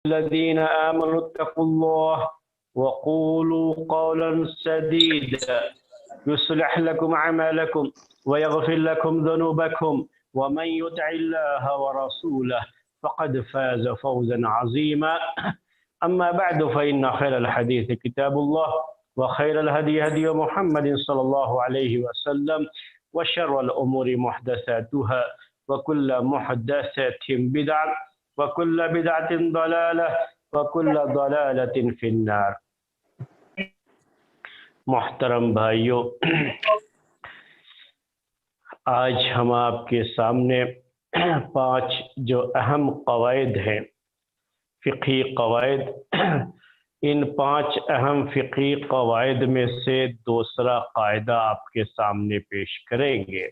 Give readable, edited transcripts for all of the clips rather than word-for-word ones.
الذين آمنوا اتقوا الله وقولوا قولا سديدا يصلح لكم أعمالكم ويغفر لكم ذنوبكم ومن يطع الله ورسوله فقد فاز فوزا عظيما. أما بعد فإن خير الحديث كتاب الله وخير الهدي هدي محمد صلى الله عليه وسلم وشر الأمور محدثاتها وكل محدثة بدعة وكل بدعة ضلالة وكل ضلالة في النار. محترم بھائیو، آج ہم آپ کے سامنے 5 جو اہم قواعد ہیں، فقہی قواعد، ان 5 اہم فقہی قواعد میں سے دوسرا قاعدہ آپ کے سامنے پیش کریں گے.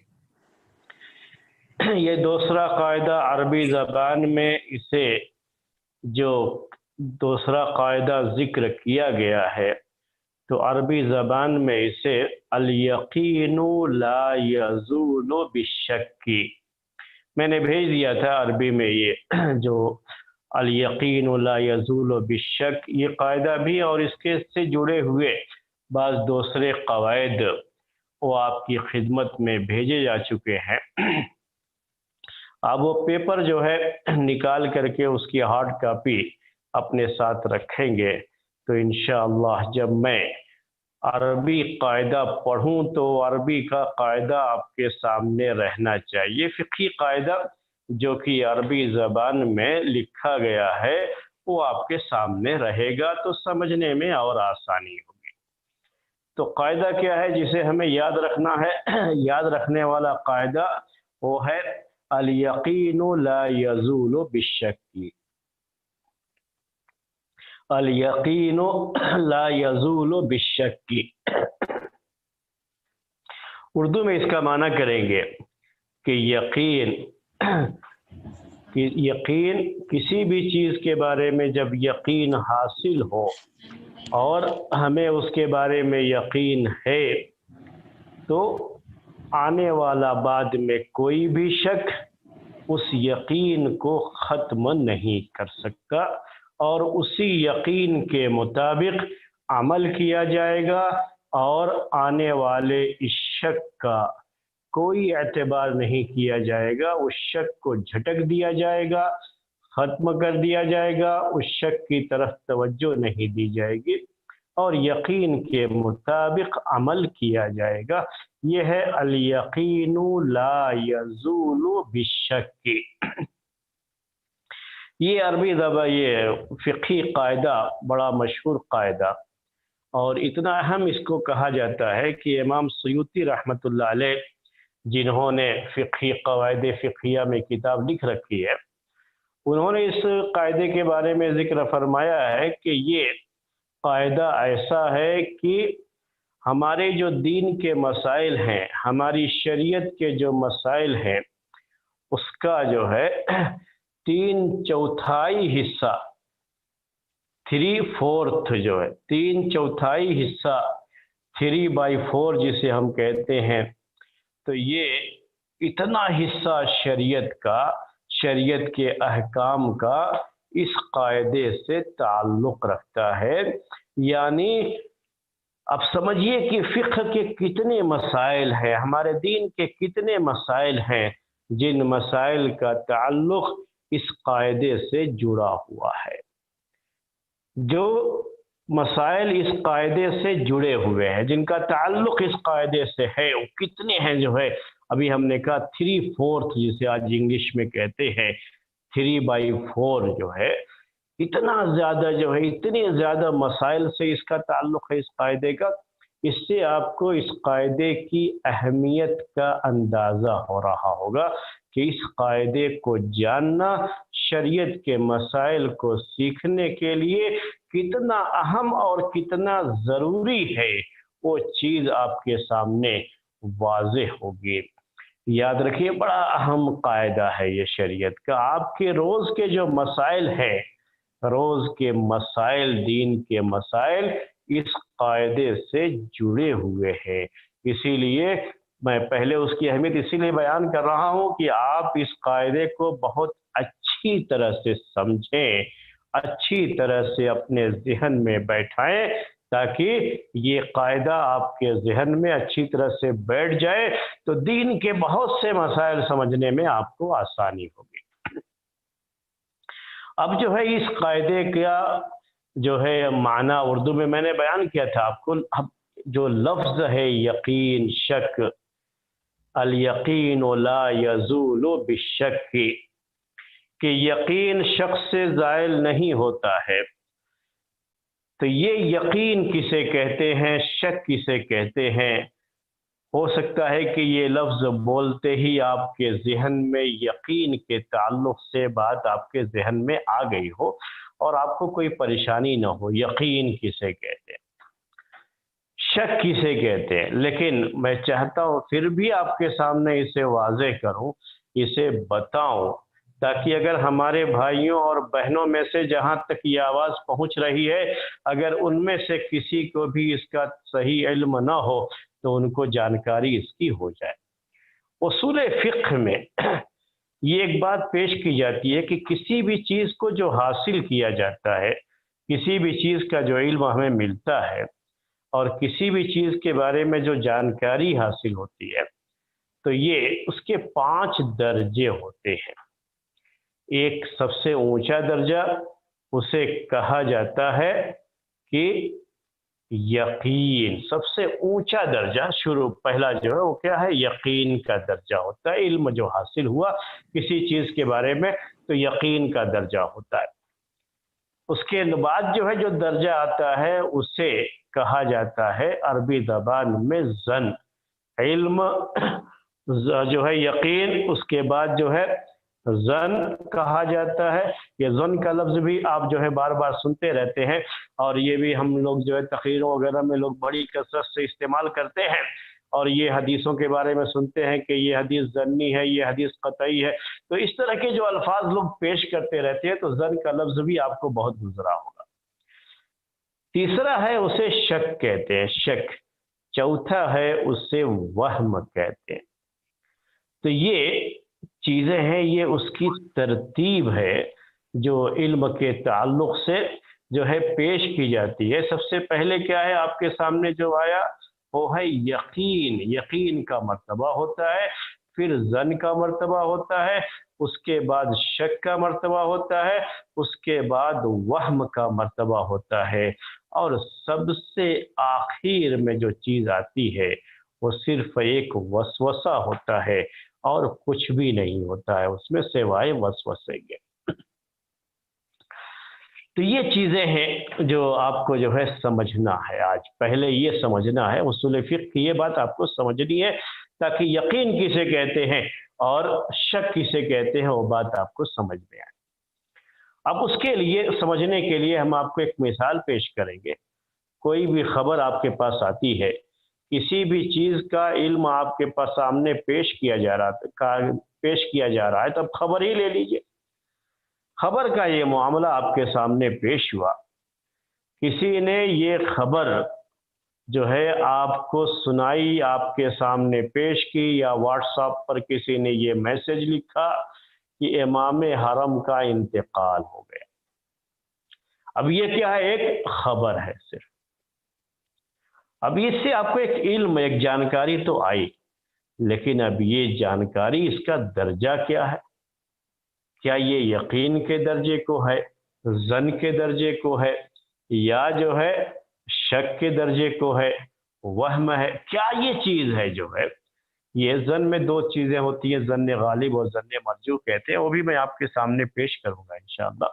یہ دوسرا قاعدہ عربی زبان میں اسے جو دوسرا قاعدہ ذکر کیا گیا ہے تو عربی زبان میں اسے الیقین لا یزول بالشک، میں نے بھیج دیا تھا عربی میں یہ جو الیقین لا یزول بالشک، یہ قاعدہ بھی اور اس کے سے جڑے ہوئے بعض دوسرے قواعد وہ آپ کی خدمت میں بھیجے جا چکے ہیں. آپ وہ پیپر جو ہے نکال کر کے اس کی ہارڈ کاپی اپنے ساتھ رکھیں گے تو انشاءاللہ جب میں عربی قاعدہ پڑھوں تو عربی کا قاعدہ آپ کے سامنے رہنا چاہیے. فقہی قاعدہ جو کہ عربی زبان میں لکھا گیا ہے وہ آپ کے سامنے رہے گا تو سمجھنے میں اور آسانی ہوگی. تو قاعدہ کیا ہے جسے ہمیں یاد رکھنا ہے؟ یاد رکھنے والا قاعدہ وہ ہے الیقین لا یزول بالشک. الیقین لا یزول بالشک. اردو میں اس کا معنی کریں گے کہ یقین کسی بھی چیز کے بارے میں جب یقین حاصل ہو اور ہمیں اس کے بارے میں یقین ہے تو آنے والا بعد میں کوئی بھی شک اس یقین کو ختم نہیں کر سکتا اور اسی یقین کے مطابق عمل کیا جائے گا اور آنے والے اس شک کا کوئی اعتبار نہیں کیا جائے گا. اس شک کو جھٹک دیا جائے گا، ختم کر دیا جائے گا، اس شک کی طرف توجہ نہیں دی جائے گی اور یقین کے مطابق عمل کیا جائے گا. یہ ہے الیقین لا یزول بالشک. یہ عربی زبان یہ فقہی قاعدہ بڑا مشہور قاعدہ اور اتنا اہم اس کو کہا جاتا ہے کہ امام سیوطی رحمۃ اللہ علیہ جنہوں نے فقہی قواعد فقہیہ میں کتاب لکھ رکھی ہے، انہوں نے اس قاعدے کے بارے میں ذکر فرمایا ہے کہ یہ قاعدہ ایسا ہے کہ ہمارے جو دین کے مسائل ہیں، ہماری شریعت کے جو مسائل ہیں، اس کا جو ہے 3/4 حصہ 3/4 جو ہے 3/4 حصہ 3/4 جسے ہم کہتے ہیں، تو یہ اتنا حصہ شریعت کے احکام کا اس قاعدے سے تعلق رکھتا ہے. یعنی اب سمجھیے کہ فقہ کے کتنے مسائل ہیں، ہمارے دین کے کتنے مسائل ہیں جن مسائل کا تعلق اس قاعدے سے جڑا ہوا ہے. جو مسائل اس قاعدے سے جڑے ہوئے ہیں، جن کا تعلق اس قاعدے سے ہے، وہ کتنے ہیں جو ہے ابھی ہم نے کہا 3/4 جسے آج انگلش میں کہتے ہیں 3/4 جو ہے اتنا زیادہ جو ہے اتنے زیادہ مسائل سے اس کا تعلق ہے اس قاعدے کا. اس سے آپ کو اس قاعدے کی اہمیت کا اندازہ ہو رہا ہوگا کہ اس قاعدے کو جاننا شریعت کے مسائل کو سیکھنے کے لیے کتنا اہم اور کتنا ضروری ہے. وہ چیز آپ کے سامنے واضح ہوگی. یاد رکھیے بڑا اہم قاعدہ ہے یہ شریعت کا. آپ کے روز کے جو مسائل ہیں، روز کے مسائل، دین کے مسائل اس قاعدے سے جڑے ہوئے ہیں. اسی لیے میں پہلے اس کی اہمیت اسی لیے بیان کر رہا ہوں کہ آپ اس قاعدے کو بہت اچھی طرح سے سمجھیں اچھی طرح سے اپنے ذہن میں بیٹھائیں تاکہ یہ قاعدہ آپ کے ذہن میں اچھی طرح سے بیٹھ جائے تو دین کے بہت سے مسائل سمجھنے میں آپ کو آسانی ہوگی۔ اب جو ہے اس قاعدے کا جو ہے معنی اردو میں نے بیان کیا تھا آپ کو۔ اب جو لفظ ہے یقین، شک، الیقین لا یزول بالشک، کہ یقین شخص سے زائل نہیں ہوتا ہے، تو یہ یقین کسے کہتے ہیں، شک کسے کہتے ہیں؟ ہو سکتا ہے کہ یہ لفظ بولتے ہی آپ کے ذہن میں یقین کے تعلق سے بات آپ کے ذہن میں آ گئی ہو اور آپ کو کوئی پریشانی نہ ہو۔ یقین کسے کہتے ہیں، شک کسے کہتے ہیں؟ لیکن میں چاہتا ہوں پھر بھی آپ کے سامنے اسے واضح کروں، اسے بتاؤں، تاکہ اگر ہمارے بھائیوں اور بہنوں میں سے جہاں تک یہ آواز پہنچ رہی ہے، اگر ان میں سے کسی کو بھی اس کا صحیح علم نہ ہو تو ان کو جانکاری اس کی ہو جائے۔ اصول فقہ میں یہ ایک بات پیش کی جاتی ہے کہ کسی بھی چیز کو جو حاصل کیا جاتا ہے، کسی بھی چیز کا جو علم ہمیں ملتا ہے اور کسی بھی چیز کے بارے میں جو جانکاری حاصل ہوتی ہے، تو یہ اس کے 5 درجے ہوتے ہیں۔ ایک سب سے اونچا درجہ اسے کہا جاتا ہے کہ یقین، سب سے اونچا درجہ پہلا جو ہے وہ کیا ہے؟ یقین کا درجہ ہوتا ہے۔ علم جو حاصل ہوا کسی چیز کے بارے میں تو یقین کا درجہ ہوتا ہے۔ اس کے بعد جو ہے جو درجہ آتا ہے اسے کہا جاتا ہے عربی زبان میں ظن۔ علم جو ہے یقین، اس کے بعد جو ہے ظن کہا جاتا ہے۔ یہ ظن کا لفظ بھی آپ جو ہے بار بار سنتے رہتے ہیں اور یہ بھی ہم لوگ جو ہے تقریروں وغیرہ میں لوگ بڑی کثرت سے استعمال کرتے ہیں، اور یہ حدیثوں کے بارے میں سنتے ہیں کہ یہ حدیث ظنی ہے، یہ حدیث قطعی ہے، تو اس طرح کے جو الفاظ لوگ پیش کرتے رہتے ہیں، تو ظن کا لفظ بھی آپ کو بہت گزرا ہوگا۔ تیسرا ہے اسے شک کہتے ہیں، شک۔ چوتھا ہے اسے وہم کہتے ہیں۔ تو یہ چیزیں ہیں، یہ اس کی ترتیب ہے جو علم کے تعلق سے جو ہے پیش کی جاتی ہے۔ سب سے پہلے کیا ہے آپ کے سامنے جو آیا، وہ ہے یقین۔ یقین کا مرتبہ ہوتا ہے، پھر ظن کا مرتبہ ہوتا ہے، اس کے بعد شک کا مرتبہ ہوتا ہے، اس کے بعد وہم کا مرتبہ ہوتا ہے، اور سب سے آخر میں جو چیز آتی ہے وہ صرف ایک وسوسہ ہوتا ہے اور کچھ بھی نہیں ہوتا ہے اس میں سوائے وسوسے کے۔ تو یہ چیزیں ہیں جو آپ کو جو ہے سمجھنا ہے آج۔ پہلے یہ سمجھنا ہے، اصول فقہ کی یہ بات آپ کو سمجھنی ہے تاکہ یقین کسے کہتے ہیں اور شک کسے کہتے ہیں وہ بات آپ کو سمجھ میں آئے۔ اب اس کے لیے سمجھنے کے لیے ہم آپ کو ایک مثال پیش کریں گے۔ کوئی بھی خبر آپ کے پاس آتی ہے، کسی بھی چیز کا علم آپ کے پاس سامنے پیش کیا جا رہا ہے، تب خبر ہی لے لیجئے۔ خبر کا یہ معاملہ آپ کے سامنے پیش ہوا، کسی نے یہ خبر جو ہے آپ کو سنائی، آپ کے سامنے پیش کی، یا واٹس ایپ پر کسی نے یہ میسج لکھا کہ امام حرم کا انتقال ہو گیا۔ اب یہ کیا ہے؟ ایک خبر ہے صرف۔ اب اس سے آپ کو ایک علم، ایک جانکاری تو آئی، لیکن اب یہ جانکاری اس کا درجہ کیا ہے؟ کیا یہ یقین کے درجے کو ہے، ظن کے درجے کو ہے، یا جو ہے شک کے درجے کو ہے، وہم ہے؟ کیا یہ چیز ہے جو ہے؟ یہ ظن میں 2 چیزیں ہوتی ہیں، ظن غالب اور ظن مرجوح کہتے ہیں، وہ بھی میں آپ کے سامنے پیش کروں گا انشاءاللہ۔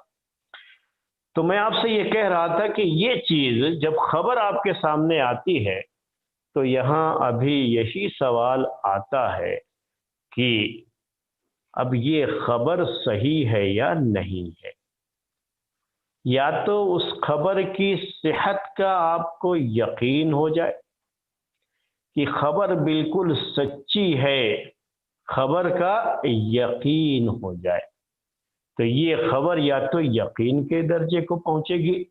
تو میں آپ سے یہ کہہ رہا تھا کہ یہ چیز جب خبر آپ کے سامنے آتی ہے تو یہاں ابھی یہی سوال آتا ہے کہ اب یہ خبر صحیح ہے یا نہیں ہے۔ یا تو اس خبر کی صحت کا آپ کو یقین ہو جائے کہ خبر بالکل سچی ہے، خبر کا یقین ہو جائے، تو یہ خبر یا تو یقین کے درجے کو پہنچے گی۔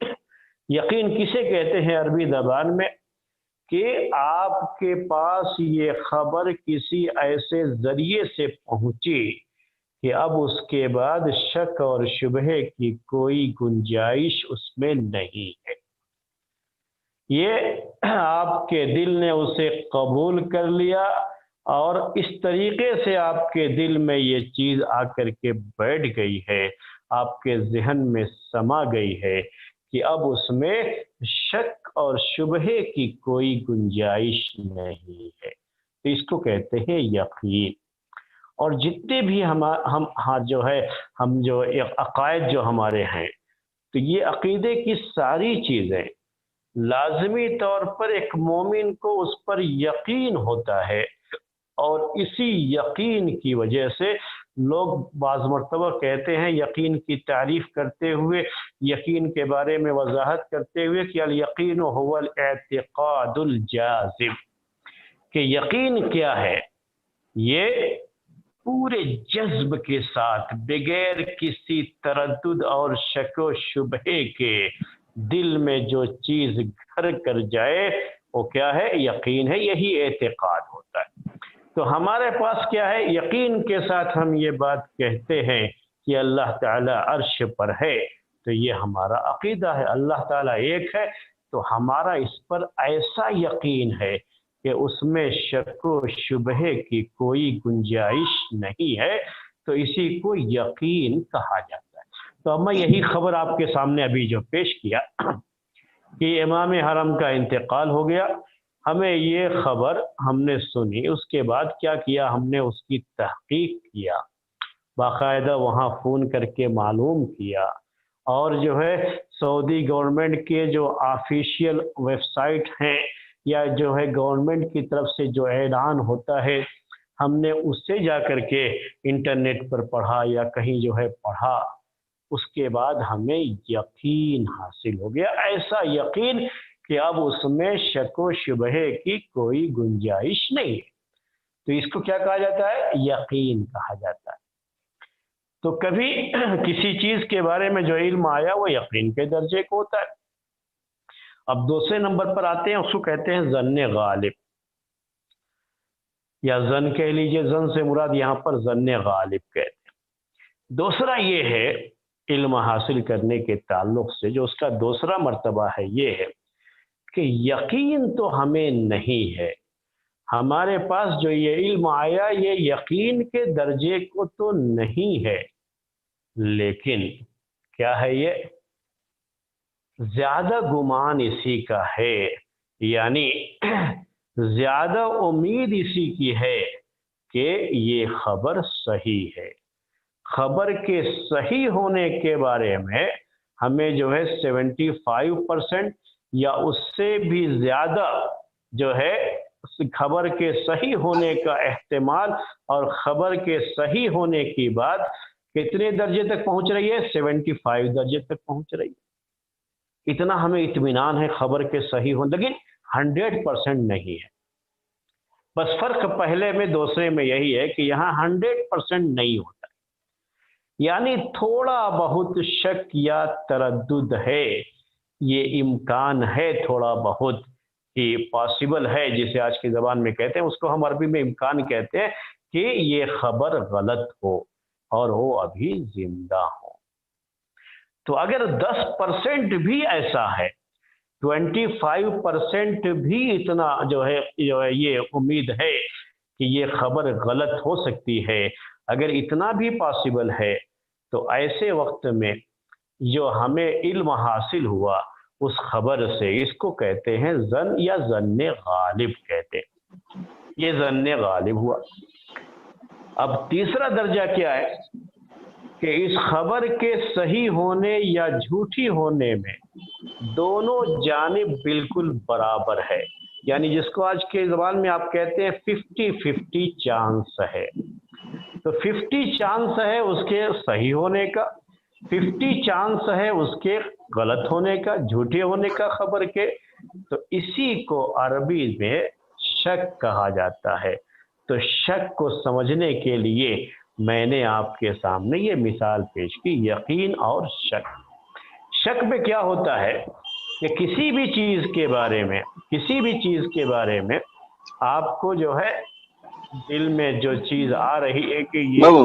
یقین کسے کہتے ہیں عربی زبان میں؟ کہ آپ کے پاس یہ خبر کسی ایسے ذریعے سے پہنچی کہ اب اس کے بعد شک اور شبہے کی کوئی گنجائش اس میں نہیں ہے۔ یہ آپ کے دل نے اسے قبول کر لیا، اور اس طریقے سے آپ کے دل میں یہ چیز آ کر کے بیٹھ گئی ہے، آپ کے ذہن میں سما گئی ہے کہ اب اس میں شک اور شبہے کی کوئی گنجائش نہیں ہے۔ تو اس کو کہتے ہیں یقین۔ اور جتنے بھی ہم جو عقائد جو ہمارے ہیں، تو یہ عقیدے کی ساری چیزیں لازمی طور پر ایک مومن کو اس پر یقین ہوتا ہے، اور اسی یقین کی وجہ سے لوگ بعض مرتبہ کہتے ہیں، یقین کی تعریف کرتے ہوئے، یقین کے بارے میں وضاحت کرتے ہوئے کہ الیقین هو الاعتقاد الجازم، کہ یقین کیا ہے؟ یہ پورے جذب کے ساتھ، بغیر کسی تردد اور شک و شبہے کے دل میں جو چیز گھر کر جائے وہ کیا ہے؟ یقین ہے، یہی اعتقاد ہوتا ہے۔ تو ہمارے پاس کیا ہے؟ یقین کے ساتھ ہم یہ بات کہتے ہیں کہ اللہ تعالی عرش پر ہے، تو یہ ہمارا عقیدہ ہے۔ اللہ تعالیٰ ایک ہے، تو ہمارا اس پر ایسا یقین ہے کہ اس میں شک و شبہے کی کوئی گنجائش نہیں ہے، تو اسی کو یقین کہا جاتا ہے۔ تو اب میں یہی خبر آپ کے سامنے ابھی جو پیش کیا کہ امام حرم کا انتقال ہو گیا، ہمیں یہ خبر ہم نے سنی، اس کے بعد کیا کیا؟ ہم نے اس کی تحقیق کیا، باقاعدہ وہاں فون کر کے معلوم کیا، اور جو ہے سعودی گورنمنٹ کے جو آفیشیل ویب سائٹ ہیں، یا جو ہے گورنمنٹ کی طرف سے جو اعلان ہوتا ہے، ہم نے اس سے جا کر کے انٹرنیٹ پر پڑھا یا کہیں جو ہے پڑھا، اس کے بعد ہمیں یقین حاصل ہو گیا، ایسا یقین کہ اب اس میں شک و شبہے کی کوئی گنجائش نہیں ہے۔ تو اس کو کیا کہا جاتا ہے؟ یقین کہا جاتا ہے۔ تو کبھی کسی چیز کے بارے میں جو علم آیا وہ یقین کے درجے کو ہوتا ہے۔ اب دوسرے نمبر پر آتے ہیں، اس کو کہتے ہیں ظن غالب، یا ظن کہہ لیجئے، ظن سے مراد یہاں پر ظن غالب کہتے ہیں۔ دوسرا یہ ہے علم حاصل کرنے کے تعلق سے، جو اس کا دوسرا مرتبہ ہے، یہ ہے کہ یقین تو ہمیں نہیں ہے، ہمارے پاس جو یہ علم آیا یہ یقین کے درجے کو تو نہیں ہے، لیکن کیا ہے؟ یہ زیادہ گمان اسی کا ہے، یعنی زیادہ امید اسی کی ہے کہ یہ خبر صحیح ہے۔ خبر کے صحیح ہونے کے بارے میں ہمیں جو ہے 75% یا اس سے بھی زیادہ جو ہے خبر کے صحیح ہونے کا احتمال، اور خبر کے صحیح ہونے کی بات کتنے درجے تک پہنچ رہی ہے؟ 75 درجے تک پہنچ رہی ہے۔ اتنا ہمیں اطمینان ہے خبر کے صحیح ہونے، لیکن 100% نہیں ہے۔ بس فرق پہلے میں دوسرے میں یہی ہے کہ یہاں 100% نہیں ہوتا، یعنی تھوڑا بہت شک یا تردد ہے، یہ امکان ہے تھوڑا بہت کہ پاسبل ہے، جسے آج کی زبان میں کہتے ہیں، اس کو ہم عربی میں امکان کہتے ہیں کہ یہ خبر غلط ہو اور وہ ابھی زندہ ہو۔ تو اگر 10% بھی ایسا ہے، 25% بھی اتنا جو ہے یہ امید ہے کہ یہ خبر غلط ہو سکتی ہے، اگر اتنا بھی پاسبل ہے، تو ایسے وقت میں جو ہمیں علم حاصل ہوا اس خبر سے، اس کو کہتے ہیں ظن یا ظن غالب کہتے ہیں۔ یہ ظن غالب ہوا۔ اب تیسرا درجہ کیا ہے کہ اس خبر کے صحیح ہونے یا جھوٹی ہونے میں دونوں جانب بالکل برابر ہے، یعنی جس کو آج کے زبان میں آپ کہتے ہیں 50-50 چانس ہے۔ تو 50 چانس ہے اس کے صحیح ہونے کا، 50 چانس ہے اس کے غلط ہونے کا، جھوٹے ہونے کا خبر کے۔ تو اسی کو عربی میں شک کہا جاتا ہے۔ تو شک کو سمجھنے کے لیے میں نے آپ کے سامنے یہ مثال پیش کی، یقین اور شک۔ شک میں کیا ہوتا ہے کہ کسی بھی چیز کے بارے میں آپ کو جو ہے دل میں جو چیز آ رہی ہے کہ یہ بابو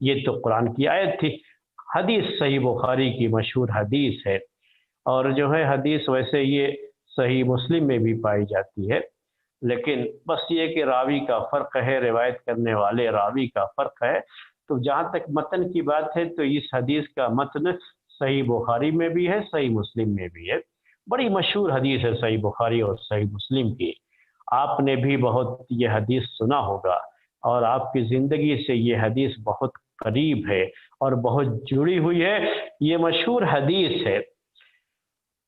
یہ تو قرآن کی آیت تھی۔ حدیث صحیح بخاری کی مشہور حدیث ہے، اور جو ہے حدیث ویسے یہ صحیح مسلم میں بھی پائی جاتی ہے، لیکن بس یہ کہ راوی کا فرق ہے، روایت کرنے والے راوی کا فرق ہے۔ تو جہاں تک متن کی بات ہے تو اس حدیث کا متن صحیح بخاری میں بھی ہے، صحیح مسلم میں بھی ہے۔ بڑی مشہور حدیث ہے صحیح بخاری اور صحیح مسلم کی، آپ نے بھی بہت یہ حدیث سنا ہوگا، اور آپ کی زندگی سے یہ حدیث بہت قریب ہے اور بہت جڑی ہوئی ہے۔ یہ مشہور حدیث ہے۔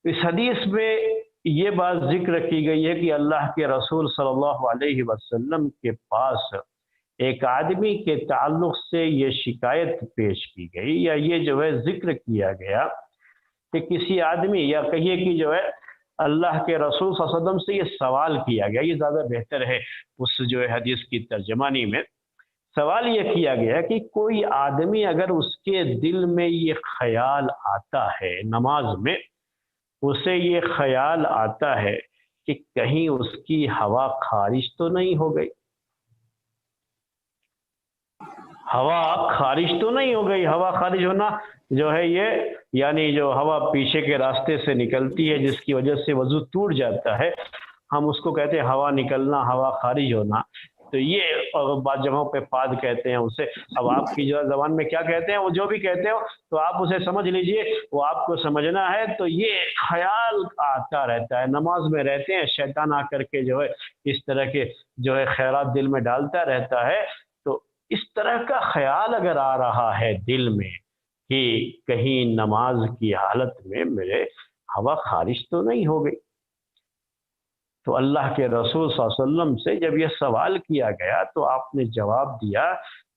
اس حدیث میں یہ بات ذکر کی گئی ہے کہ اللہ کے رسول صلی اللہ علیہ وسلم کے پاس ایک آدمی کے تعلق سے یہ شکایت پیش کی گئی، یا یہ جو ہے ذکر کیا گیا کہ کسی آدمی، یا کہیے کہ جو ہے اللہ کے رسول صلی اللہ علیہ وسلم سے یہ سوال کیا گیا، یہ زیادہ بہتر ہے اس جو ہے حدیث کی ترجمانی میں۔ سوال یہ کیا گیا کہ کوئی آدمی اگر اس کے دل میں یہ خیال آتا ہے، نماز میں اسے یہ خیال آتا ہے کہ کہیں اس کی ہوا خارج تو نہیں ہو گئی، ہوا خارج تو نہیں ہو گئی۔ ہوا خارج ہونا جو ہے یہ یعنی جو ہوا پیچھے کے راستے سے نکلتی ہے جس کی وجہ سے وضو ٹوٹ جاتا ہے، ہم اس کو کہتے ہیں ہوا نکلنا، ہوا خارج ہونا۔ تو یہ بعض جگہوں پہ پاد کہتے ہیں اسے۔ اب آپ کی جو زبان میں کیا کہتے ہیں، وہ جو بھی کہتے ہو تو آپ اسے سمجھ لیجئے، وہ آپ کو سمجھنا ہے۔ تو یہ خیال آتا رہتا ہے، نماز میں رہتے ہیں، شیطان آ کر کے جو ہے اس طرح کے جو ہے خیالات دل میں ڈالتا رہتا ہے۔ تو اس طرح کا خیال اگر آ رہا ہے دل میں کہ کہیں نماز کی حالت میں میرے ہوا خارج تو نہیں ہو گئی، تو اللہ کے رسول صلی اللہ علیہ وسلم سے جب یہ سوال کیا گیا تو آپ نے جواب دیا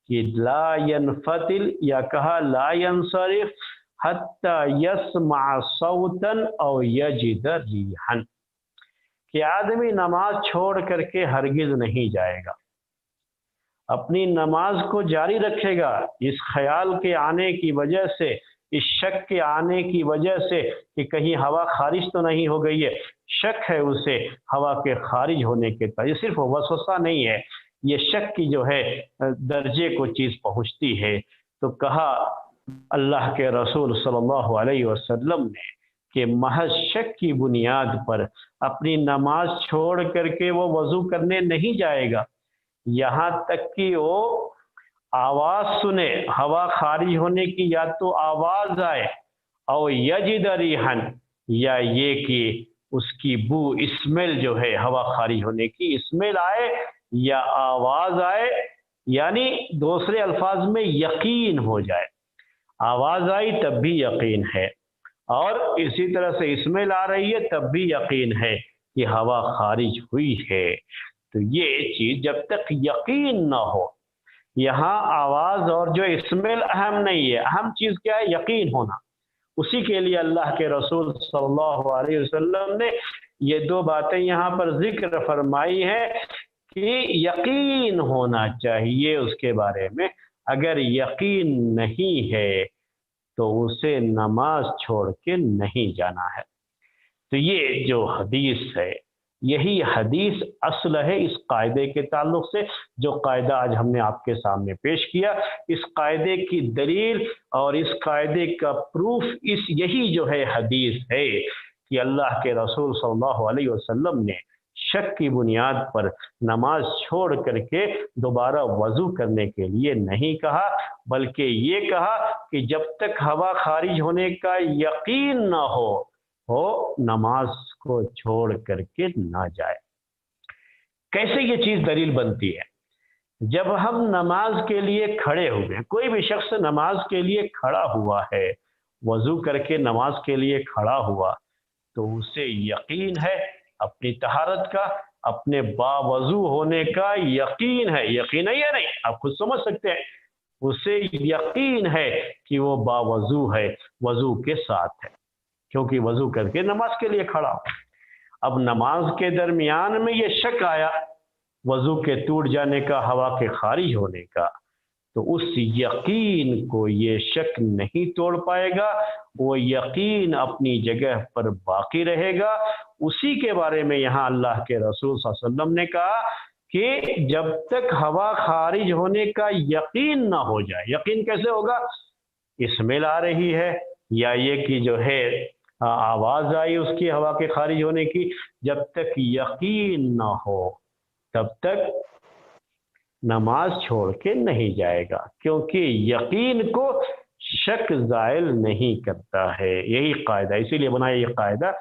کہ لا ينفتل، یا کہا لا ينصرف حتی یسمع صوتا او یجد ریحا، کہ آدمی نماز چھوڑ کر کے ہرگز نہیں جائے گا، اپنی نماز کو جاری رکھے گا، اس خیال کے آنے کی وجہ سے، اس شک کے آنے کی وجہ سے کہ کہیں ہوا خارج تو نہیں ہو گئی ہے، شک ہے اسے ہوا کے خارج ہونے کے طرح۔ یہ صرف وسوسہ نہیں ہے، یہ شک کی جو ہے درجے کو چیز پہنچتی ہے۔ تو کہا اللہ کے رسول صلی اللہ علیہ وسلم نے کہ محض شک کی بنیاد پر اپنی نماز چھوڑ کر کے وہ وضو کرنے نہیں جائے گا، یہاں تک کہ وہ آواز سنے، ہوا خارج ہونے کی یا تو آواز آئے، او یجد ریحا، یا یہ کہ اس کی بو، اسمیل جو ہے ہوا خارج ہونے کی اسمیل آئے یا آواز آئے، یعنی دوسرے الفاظ میں یقین ہو جائے۔ آواز آئی تب بھی یقین ہے، اور اسی طرح سے اسمیل آ رہی ہے تب بھی یقین ہے کہ ہوا خارج ہوئی ہے۔ تو یہ چیز جب تک یقین نہ ہو، یہاں آواز اور جو اسمیل اہم نہیں ہے، اہم چیز کیا ہے؟ یقین ہونا۔ اسی کے لیے اللہ کے رسول صلی اللہ علیہ وسلم نے یہ دو باتیں یہاں پر ذکر فرمائی ہے کہ یقین ہونا چاہیے اس کے بارے میں۔ اگر یقین نہیں ہے تو اسے نماز چھوڑ کے نہیں جانا ہے۔ تو یہ جو حدیث ہے، یہی حدیث اصل ہے اس قاعدے کے تعلق سے، جو قاعدہ آج ہم نے آپ کے سامنے پیش کیا۔ اس قاعدے کی دلیل اور اس قاعدے کا پروف یہی جو ہے حدیث ہے کہ اللہ کے رسول صلی اللہ علیہ وسلم نے شک کی بنیاد پر نماز چھوڑ کر کے دوبارہ وضو کرنے کے لیے نہیں کہا، بلکہ یہ کہا کہ جب تک ہوا خارج ہونے کا یقین نہ ہو نماز کو چھوڑ کر کے نہ جائے۔ کیسے یہ چیز دلیل بنتی ہے؟ جب ہم نماز کے لیے کھڑے ہوئے، کوئی بھی شخص نماز کے لیے کھڑا ہوا ہے، وضو کر کے نماز کے لیے کھڑا ہوا، تو اسے یقین ہے اپنی طہارت کا، اپنے باوضو ہونے کا یقین ہے۔ یقین ہے یا نہیں؟ آپ خود سمجھ سکتے ہیں۔ اسے یقین ہے کہ وہ باوضو ہے، وضو کے ساتھ ہے، کیونکہ وضو کر کے نماز کے لیے کھڑا ہو۔ اب نماز کے درمیان میں یہ شک آیا وضو کے ٹوٹ جانے کا، ہوا کے خارج ہونے کا، تو اس یقین کو یہ شک نہیں توڑ پائے گا، وہ یقین اپنی جگہ پر باقی رہے گا۔ اسی کے بارے میں یہاں اللہ کے رسول صلی اللہ علیہ وسلم نے کہا کہ جب تک ہوا خارج ہونے کا یقین نہ ہو جائے. یقین کیسے ہوگا؟ اسمیل آ رہی ہے یا یہ کہ جو ہے آواز آئی اس کی ہوا کے خارج ہونے کی، جب تک یقین نہ ہو تب تک نماز چھوڑ کے نہیں جائے گا، کیونکہ یقین کو شک زائل نہیں کرتا ہے. یہی قاعدہ، اسی لیے بنایا یہ قاعدہ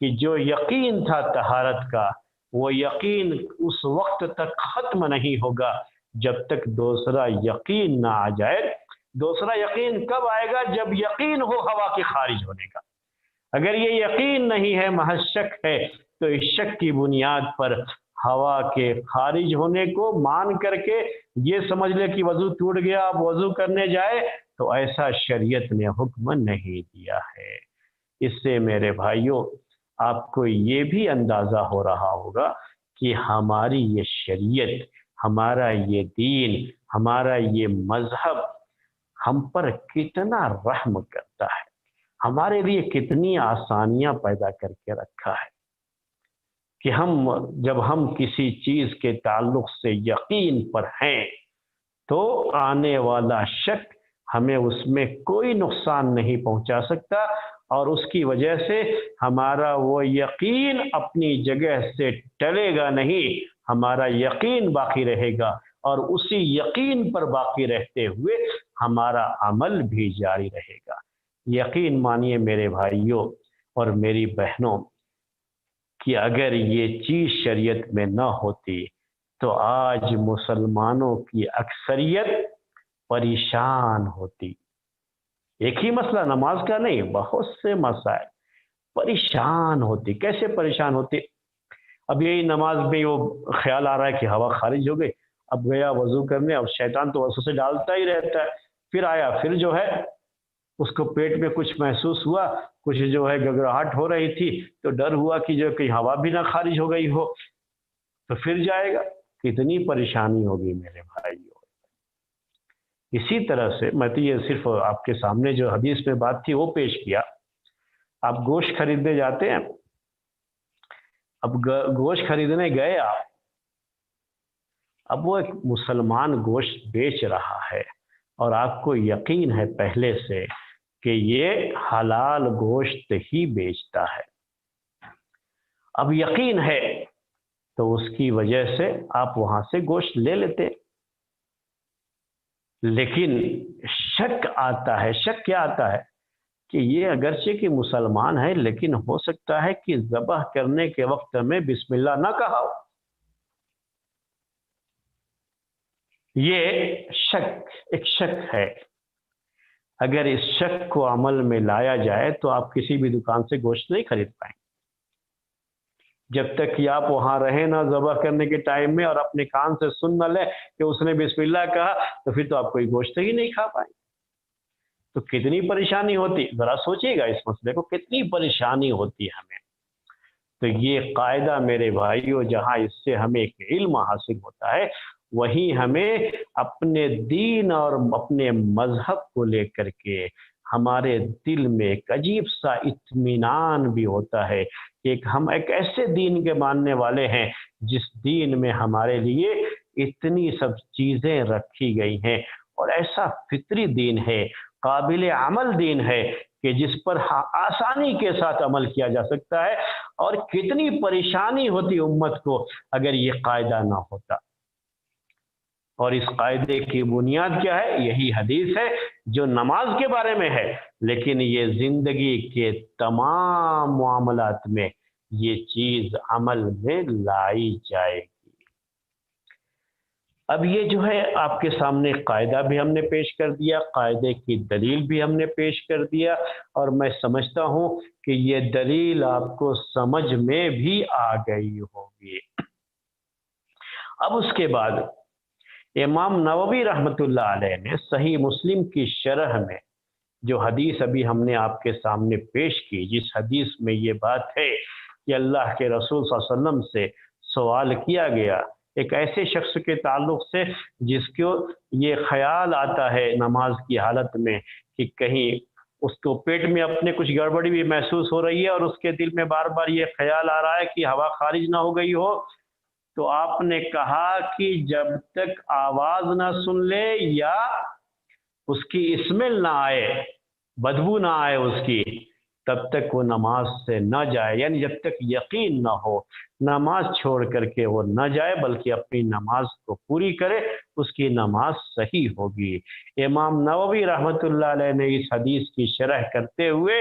کہ جو یقین تھا طہارت کا، وہ یقین اس وقت تک ختم نہیں ہوگا جب تک دوسرا یقین نہ آ جائے. دوسرا یقین کب آئے گا؟ جب یقین ہو ہوا کے خارج ہونے کا. اگر یہ یقین نہیں ہے، محض شک ہے، تو اس شک کی بنیاد پر ہوا کے خارج ہونے کو مان کر کے یہ سمجھ لے کہ وضو ٹوٹ گیا، اب وضو کرنے جائے، تو ایسا شریعت نے حکم نہیں دیا ہے. اس سے میرے بھائیوں آپ کو یہ بھی اندازہ ہو رہا ہوگا کہ ہماری یہ شریعت، ہمارا یہ دین، ہمارا یہ مذہب ہم پر کتنا رحم کرتا ہے، ہمارے لیے کتنی آسانیاں پیدا کر کے رکھا ہے کہ جب ہم کسی چیز کے تعلق سے یقین پر ہیں تو آنے والا شک ہمیں اس میں کوئی نقصان نہیں پہنچا سکتا، اور اس کی وجہ سے ہمارا وہ یقین اپنی جگہ سے ٹلے گا نہیں، ہمارا یقین باقی رہے گا، اور اسی یقین پر باقی رہتے ہوئے ہمارا عمل بھی جاری رہے گا. یقین مانیے میرے بھائیوں اور میری بہنوں کہ اگر یہ چیز شریعت میں نہ ہوتی تو آج مسلمانوں کی اکثریت پریشان ہوتی. ایک ہی مسئلہ نماز کا نہیں، بہت سے مسائل، پریشان ہوتی. کیسے پریشان ہوتی؟ اب یہی نماز میں وہ خیال آ رہا ہے کہ ہوا خارج ہو گئی، اب گیا وضو کرنے، اب شیطان تو وسوسے ڈالتا ہی رہتا ہے، پھر آیا، پھر جو ہے اس کو پیٹ میں کچھ محسوس ہوا، کچھ جو ہے گھبراہٹ ہو رہی تھی، تو ڈر ہوا کہ جو کہیں ہوا بھی نہ خارج ہو گئی ہو، تو پھر جائے گا. کتنی پریشانی ہوگی میرے بھائیوں. اسی طرح سے میں تو یہ صرف آپ کے سامنے جو حدیث میں بات تھی وہ پیش کیا. آپ گوشت خریدنے جاتے ہیں، اب گوشت خریدنے گئے آپ، اب وہ ایک مسلمان گوشت بیچ رہا ہے اور آپ کو یقین ہے پہلے سے کہ یہ حلال گوشت ہی بیچتا ہے. اب یقین ہے تو اس کی وجہ سے آپ وہاں سے گوشت لے لیتے. لیکن شک آتا ہے. شک کیا آتا ہے؟ کہ یہ اگرچہ کہ مسلمان ہے لیکن ہو سکتا ہے کہ ذبح کرنے کے وقت میں بسم اللہ نہ کہا ہو. یہ شک، ایک شک ہے. اگر اس شک کو عمل میں لایا جائے تو آپ کسی بھی دکان سے گوشت نہیں خرید پائیں. جب تک کہ آپ وہاں رہیں نہ ذبح کرنے کے ٹائم میں اور اپنے کان سے سن نہ لیں کہ اس نے بسم اللہ کہا، تو پھر تو آپ کوئی گوشت ہی نہیں کھا پائیں. تو کتنی پریشانی ہوتی، ذرا سوچیے گا اس مسئلے کو، کتنی پریشانی ہوتی ہمیں. تو یہ قاعدہ میرے بھائیوں، جہاں اس سے ہمیں ایک علم حاصل ہوتا ہے، وہیں ہمیں اپنے دین اور اپنے مذہب کو لے کر کے ہمارے دل میں ایک عجیب سا اطمینان بھی ہوتا ہے کہ ہم ایک ایسے دین کے ماننے والے ہیں جس دین میں ہمارے لیے اتنی سب چیزیں رکھی گئی ہیں، اور ایسا فطری دین ہے، قابل عمل دین ہے کہ جس پر آسانی کے ساتھ عمل کیا جا سکتا ہے. اور کتنی پریشانی ہوتی امت کو اگر یہ قاعدہ نہ ہوتا. اور اس قاعدے کی بنیاد کیا ہے؟ یہی حدیث ہے جو نماز کے بارے میں ہے، لیکن یہ زندگی کے تمام معاملات میں یہ چیز عمل میں لائی جائے گی. اب یہ جو ہے آپ کے سامنے قاعدہ بھی ہم نے پیش کر دیا، قاعدے کی دلیل بھی ہم نے پیش کر دیا، اور میں سمجھتا ہوں کہ یہ دلیل آپ کو سمجھ میں بھی آ گئی ہوگی. اب اس کے بعد امام نووی رحمۃ اللہ علیہ نے صحیح مسلم کی شرح میں جو حدیث ابھی ہم نے آپ کے سامنے پیش کی، جس حدیث میں یہ بات ہے کہ اللہ کے رسول صلی اللہ علیہ وسلم سے سوال کیا گیا ایک ایسے شخص کے تعلق سے جس کو یہ خیال آتا ہے نماز کی حالت میں کہ کہیں اس کو پیٹ میں اپنے کچھ گڑبڑی بھی محسوس ہو رہی ہے، اور اس کے دل میں بار بار یہ خیال آ رہا ہے کہ ہوا خارج نہ ہو گئی ہو، تو آپ نے کہا کہ جب تک آواز نہ سن لے یا اس کی اسمیل نہ آئے، بدبو نہ آئے اس کی، تب تک وہ نماز سے نہ جائے، یعنی جب تک یقین نہ ہو نماز چھوڑ کر کے وہ نہ جائے، بلکہ اپنی نماز کو پوری کرے، اس کی نماز صحیح ہوگی۔ امام نووی رحمۃ اللہ علیہ نے اس حدیث کی شرح کرتے ہوئے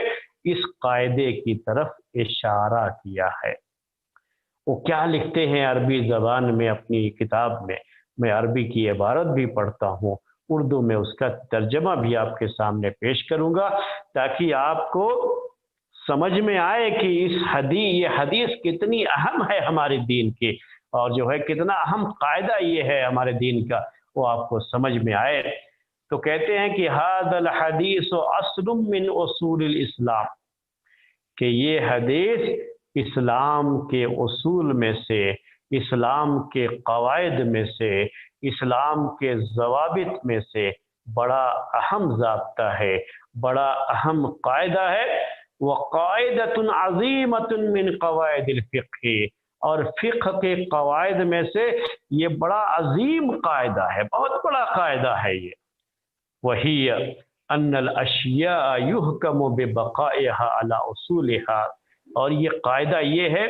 اس قاعدے کی طرف اشارہ کیا ہے۔ وہ کیا لکھتے ہیں عربی زبان میں اپنی کتاب میں عربی کی عبارت بھی پڑھتا ہوں، اردو میں اس کا ترجمہ بھی آپ کے سامنے پیش کروں گا، تاکہ آپ کو سمجھ میں آئے کہ یہ حدیث کتنی اہم ہے ہمارے دین کی، اور جو ہے کتنا اہم قاعدہ یہ ہے ہمارے دین کا، وہ آپ کو سمجھ میں آئے۔ تو کہتے ہیں کہ ھذا الحدیث اصل من اصول الاسلام، کہ یہ حدیث اسلام کے اصول میں سے، اسلام کے قواعد میں سے، اسلام کے ضوابط میں سے بڑا اہم ضابطہ ہے، بڑا اہم قاعدہ ہے۔ وقاعدۃ عظیمۃ من قواعد الفقہ، اور فقہ کے قواعد میں سے یہ بڑا عظیم قاعدہ ہے، بہت بڑا قاعدہ ہے یہ۔ وہی ان الاشیاء یحکم ببقائها علی اصولها، اور یہ قاعدہ یہ ہے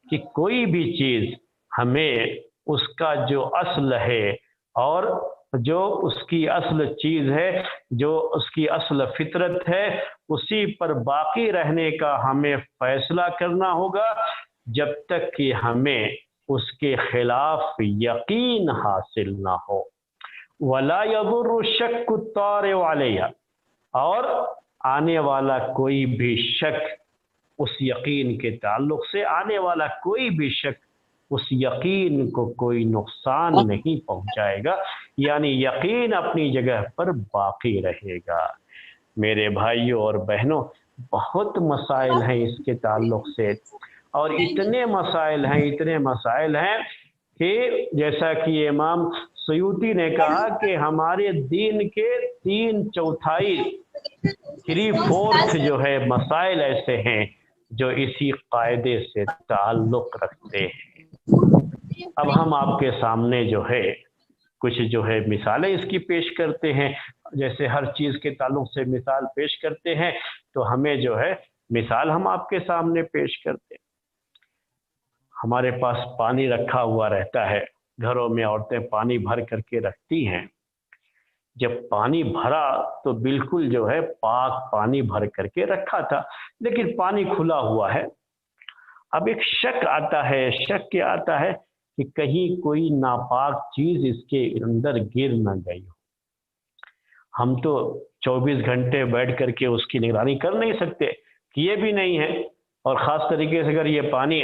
کہ کوئی بھی چیز ہمیں اس کا جو اصل ہے، اور جو اس کی اصل چیز ہے، جو اس کی اصل فطرت ہے، اسی پر باقی رہنے کا ہمیں فیصلہ کرنا ہوگا، جب تک کہ ہمیں اس کے خلاف یقین حاصل نہ ہو۔ ولا يضر الشك الطارئ علیہ، اور آنے والا کوئی بھی شک، اس یقین کے تعلق سے آنے والا کوئی بھی شک اس یقین کو کوئی نقصان نہیں پہنچائے گا، یعنی یقین اپنی جگہ پر باقی رہے گا۔ میرے بھائیوں اور بہنوں، بہت مسائل ہیں اس کے تعلق سے، اور اتنے مسائل ہیں کہ جیسا کہ امام سیوطی نے کہا کہ ہمارے دین کے 3/4 جو ہے مسائل ایسے ہیں جو اسی قاعدے سے تعلق رکھتے ہیں۔ اب ہم آپ کے سامنے جو ہے کچھ جو ہے مثالیں اس کی پیش کرتے ہیں، جیسے ہر چیز کے تعلق سے مثال پیش کرتے ہیں، تو ہمیں جو ہے مثال ہم آپ کے سامنے پیش کرتے ہیں۔ ہمارے پاس پانی رکھا ہوا رہتا ہے، گھروں میں عورتیں پانی بھر کر کے رکھتی ہیں۔ جب پانی بھرا تو بالکل جو ہے پاک پانی بھر کر کے رکھا تھا، لیکن پانی کھلا ہوا ہے۔ اب ایک شک آتا ہے، شک کیا آتا ہے کہ کہیں کوئی ناپاک چیز اس کے اندر گر نہ گئی ہو۔ ہم تو 24 گھنٹے بیٹھ کر کے اس کی نگرانی کر نہیں سکتے، کیے بھی نہیں ہے، اور خاص طریقے سے اگر یہ پانی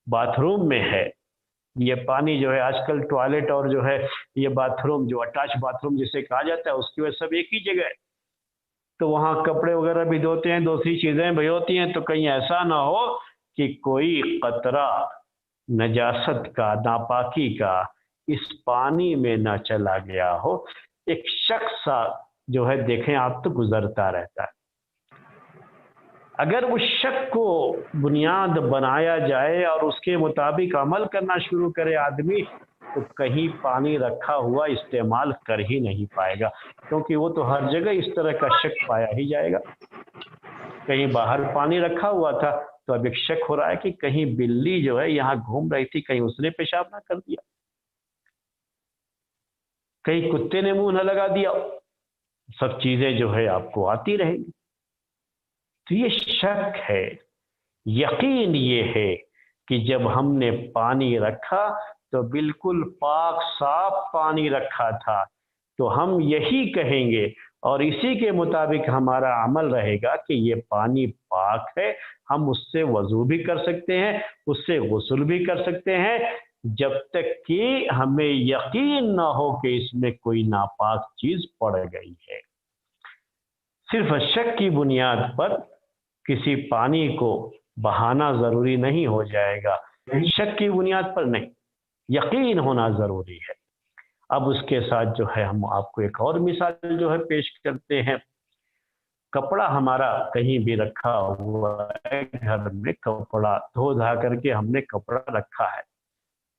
باتھ روم میں ہے، یہ پانی جو ہے آج کل ٹوائلٹ اور جو ہے یہ باتھ روم جو اٹیچ باتھ روم جسے کہا جاتا ہے، اس کی وجہ سب ایک ہی جگہ ہے، تو وہاں کپڑے وغیرہ بھی دھوتے ہیں، دوسری چیزیں بھی ہوتی ہیں، تو کہیں ایسا نہ ہو کہ کوئی قطرہ نجاست کا، ناپاکی کا اس پانی میں نہ چلا گیا ہو۔ ایک شخص جو ہے دیکھیں آپ تو گزرتا رہتا ہے، اگر اس شک کو بنیاد بنایا جائے اور اس کے مطابق عمل کرنا شروع کرے آدمی، تو کہیں پانی رکھا ہوا استعمال کر ہی نہیں پائے گا، کیونکہ وہ تو ہر جگہ اس طرح کا شک پایا ہی جائے گا۔ کہیں باہر پانی رکھا ہوا تھا تو اب ایک شک ہو رہا ہے کہ کہیں بلی جو ہے یہاں گھوم رہی تھی، کہیں اس نے پیشاب نہ کر دیا، کہیں کتے نے منہ نہ لگا دیا۔ سب چیزیں جو ہے آپ کو آتی رہیں گی، تو یہ شک ہے۔ یقین یہ ہے کہ جب ہم نے پانی رکھا تو بالکل پاک صاف پانی رکھا تھا، تو ہم یہی کہیں گے اور اسی کے مطابق ہمارا عمل رہے گا کہ یہ پانی پاک ہے، ہم اس سے وضو بھی کر سکتے ہیں، اس سے غسل بھی کر سکتے ہیں، جب تک کہ ہمیں یقین نہ ہو کہ اس میں کوئی ناپاک چیز پڑ گئی ہے۔ صرف شک کی بنیاد پر کسی پانی کو بہانا ضروری نہیں ہو جائے گا، شک کی بنیاد پر نہیں، یقین ہونا ضروری ہے۔ اب اس کے ساتھ جو ہے ہم آپ کو ایک اور مثال جو ہے پیش کرتے ہیں۔ کپڑا ہمارا کہیں بھی رکھا ہوا ہے، گھر میں کپڑا دھو دھا کر کے ہم نے کپڑا رکھا ہے،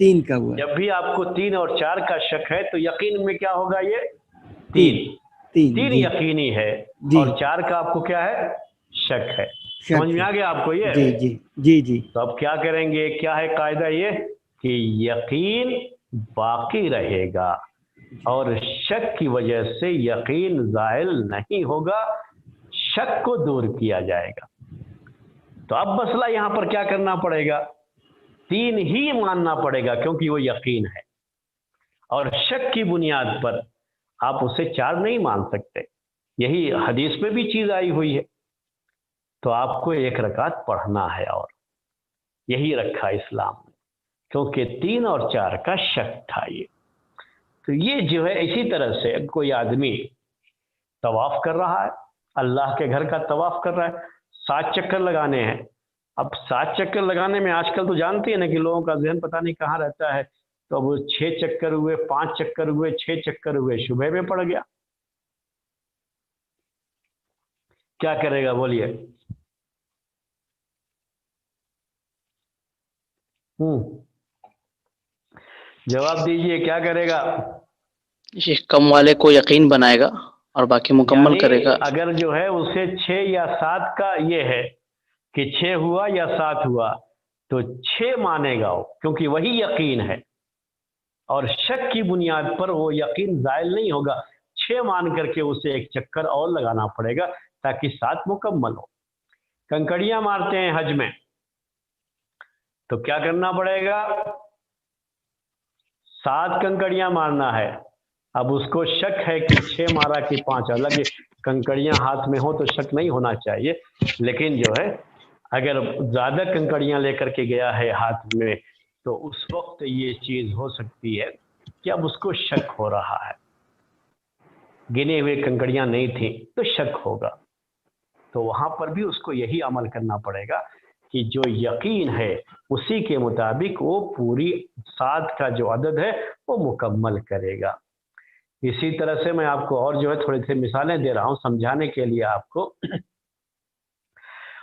تین کا ہوا. جب بھی آپ کو 3 اور 4 کا شک ہے تو یقین میں کیا ہوگا؟ یہ تین. 3 جی یقینی ہے جی اور 4 کا آپ کو کیا ہے؟ شک ہے. سمجھ میں آ گیا آپ کو یہ؟ جی جی جی جی. تو اب کیا کریں گے؟ کیا ہے قاعدہ یہ کہ یقین باقی رہے گا اور شک کی وجہ سے یقین زائل نہیں ہوگا، شک کو دور کیا جائے گا. تو اب مسئلہ یہاں پر کیا کرنا پڑے گا؟ 3 ہی ماننا پڑے گا کیونکہ وہ یقین ہے، اور شک کی بنیاد پر آپ اسے 4 نہیں مان سکتے. یہی حدیث میں بھی چیز آئی ہوئی ہے. تو آپ کو 1 رکعت پڑھنا ہے، اور یہی رکھا اسلام نے، کیونکہ 3 اور 4 کا شک تھا یہ. تو یہ جو ہے اسی طرح سے کوئی آدمی طواف کر رہا ہے، اللہ کے گھر کا طواف کر رہا ہے، 7 چکر لگانے ہیں. اب 7 چکر لگانے میں آج کل تو جانتے ہیں نا کہ لوگوں کا ذہن پتہ نہیں کہاں رہتا ہے. تو اب 6 چکر ہوئے، 5 چکر ہوئے، 6 چکر ہوئے، شبہ میں پڑ گیا. کیا کرے گا بولیے؟ جواب دیجئے، کیا کرے گا؟ کم والے کو یقین بنائے گا اور باقی مکمل کرے گا. اگر جو ہے اسے 6 یا 7 کا یہ ہے کہ 6 ہوا یا 7 ہوا تو 6 مانے گا وہ، کیونکہ وہی یقین ہے، اور شک کی بنیاد پر وہ یقین زائل نہیں ہوگا. 6 مان کر کے اسے 1 چکر اور لگانا پڑے گا تاکہ 7 مکمل ہو. کنکڑیاں مارتے ہیں حج میں، تو کیا کرنا پڑے گا؟ 7 کنکڑیاں مارنا ہے. اب اس کو شک ہے کہ 6 مارا کہ 5. الگ کنکڑیاں ہاتھ میں ہوں تو شک نہیں ہونا چاہیے، لیکن جو ہے اگر زیادہ کنکڑیاں لے کر کے گیا ہے ہاتھ میں تو اس وقت یہ چیز ہو سکتی ہے کہ اب اس کو شک ہو رہا ہے. گنے ہوئے کنکڑیاں نہیں تھیں تو شک ہوگا. تو وہاں پر بھی اس کو یہی عمل کرنا پڑے گا کہ جو یقین ہے اسی کے مطابق وہ پوری 7 کا جو عدد ہے وہ مکمل کرے گا. اسی طرح سے میں آپ کو اور جو ہے تھوڑے سے مثالیں دے رہا ہوں سمجھانے کے لیے آپ کو،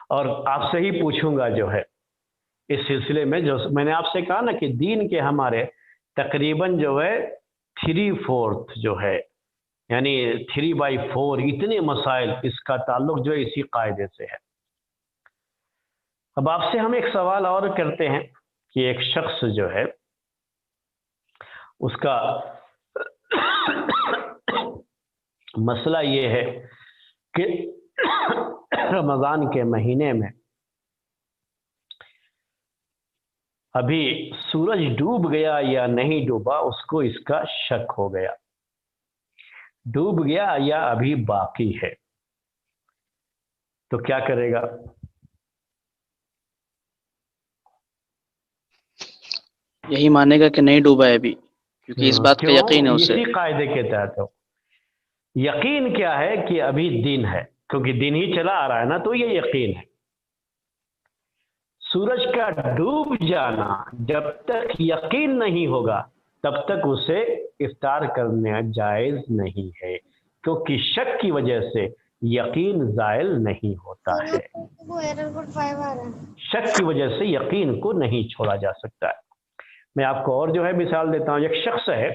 اور آپ سے ہی پوچھوں گا جو ہے اس سلسلے میں. جو میں نے آپ سے کہا نا کہ دین کے ہمارے تقریباً جو ہے 3/4 جو ہے، یعنی 3/4 اتنے مسائل، اس کا تعلق جو ہے اسی قاعدے سے ہے. اب آپ سے ہم ایک سوال اور کرتے ہیں کہ ایک شخص جو ہے اس کا مسئلہ یہ ہے کہ رمضان کے مہینے میں ابھی سورج ڈوب گیا یا نہیں ڈوبا، اس کو اس کا شک ہو گیا، ڈوب گیا یا ابھی باقی ہے. تو کیا کرے گا؟ یہی مانے گا کہ نہیں ڈوبا ہے ابھی، کیونکہ اس بات کا یقین ہے اسے. اسی قاعدے کے تحت یقین کیا ہے کہ ابھی دن ہے، کیونکہ دن ہی چلا آ رہا ہے نا، تو یہ یقین ہے. سورج کا ڈوب جانا جب تک یقین نہیں ہوگا تب تک اسے افطار کرنا جائز نہیں ہے، کیونکہ شک کی وجہ سے یقین زائل نہیں ہوتا ہے. شک کی وجہ سے یقین کو نہیں چھوڑا جا سکتا ہے. میں آپ کو اور جو ہے مثال دیتا ہوں. ایک شخص ہے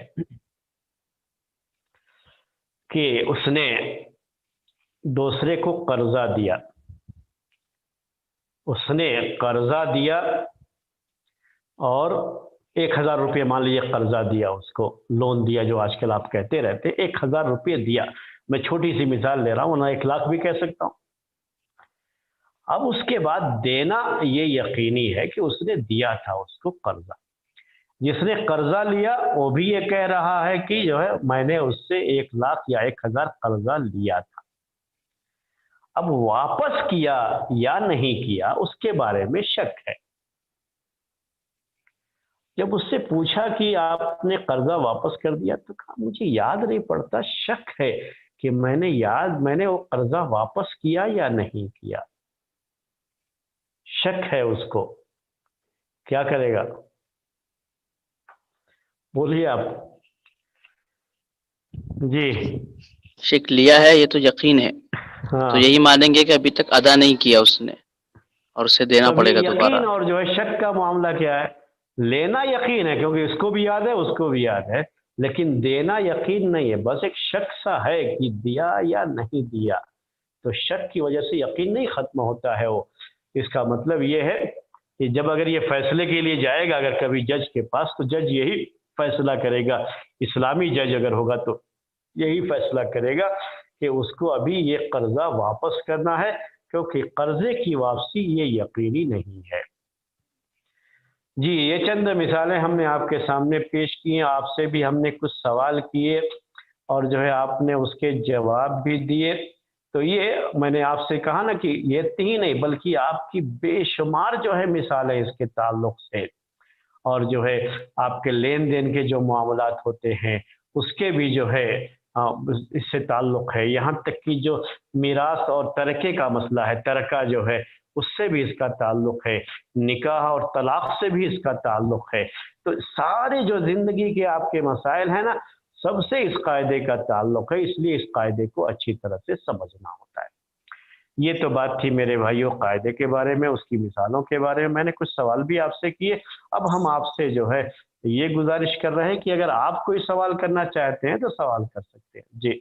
کہ اس نے دوسرے کو قرضہ دیا، اس نے قرضہ دیا اور 1000 روپے مان لیجیے قرضہ دیا، اس کو لون دیا جو آج کل آپ کہتے رہتے، 1000 روپے دیا. میں چھوٹی سی مثال لے رہا ہوں، نہ 1 لاکھ بھی کہہ سکتا ہوں. اب اس کے بعد دینا یہ یقینی ہے کہ اس نے دیا تھا اس کو قرضہ. جس نے قرضہ لیا وہ بھی یہ کہہ رہا ہے کہ جو ہے میں نے اس سے 1 لاکھ یا 1000 قرضہ لیا تھا. اب واپس کیا یا نہیں کیا اس کے بارے میں شک ہے. جب اس سے پوچھا کہ آپ نے قرضہ واپس کر دیا تو کہا مجھے یاد نہیں پڑتا، شک ہے کہ میں نے وہ قرضہ واپس کیا یا نہیں کیا. شک ہے اس کو. کیا کرے گا؟ بولیے آپ. جی شک لیا ہے، یہ تو یقین ہے. ہاں، تو یہی مانیں گے کہ ابھی تک ادا نہیں کیا اس نے اور اسے دینا پڑے گا دوبارہ. یقین اور جو ہے شک کا معاملہ کیا ہے لینا یقین ہے کیونکہ اس کو بھی یاد ہے اس کو بھی یاد ہے، لیکن دینا یقین نہیں ہے، بس ایک شک سا ہے کہ دیا یا نہیں دیا، تو شک کی وجہ سے یقین نہیں ختم ہوتا ہے وہ۔ اس کا مطلب یہ ہے کہ جب اگر یہ فیصلے کے لیے جائے گا اگر کبھی جج کے پاس، تو جج یہی فیصلہ کرے گا، اسلامی جج اگر ہوگا تو یہی فیصلہ کرے گا کہ اس کو ابھی یہ قرضہ واپس کرنا ہے، کیونکہ قرضے کی واپسی یہ یقینی نہیں ہے۔ جی، یہ چند مثالیں ہم نے آپ کے سامنے پیش کی ہیں، آپ سے بھی ہم نے کچھ سوال کیے اور جو ہے آپ نے اس کے جواب بھی دیے۔ تو یہ میں نے آپ سے کہا نا کہ یہ ہی نہیں بلکہ آپ کی بے شمار جو ہے مثالیں اس کے تعلق سے، اور جو ہے آپ کے لین دین کے جو معاملات ہوتے ہیں اس کے بھی جو ہے اس سے تعلق ہے، یہاں تک کہ جو میراث اور ترکے کا مسئلہ ہے، ترکہ جو ہے اس سے بھی اس کا تعلق ہے، نکاح اور طلاق سے بھی اس کا تعلق ہے۔ تو سارے جو زندگی کے آپ کے مسائل ہیں نا، سب سے اس قاعدے کا تعلق ہے، اس لیے اس قاعدے کو اچھی طرح سے سمجھنا ہوتا ہے۔ یہ تو بات تھی میرے بھائیوں قاعدے کے بارے میں، اس کی مثالوں کے بارے میں۔ میں نے کچھ سوال بھی آپ سے کیے، اب ہم آپ سے جو ہے یہ گزارش کر رہے ہیں کہ اگر آپ کوئی سوال کرنا چاہتے ہیں تو سوال کر سکتے ہیں۔ جی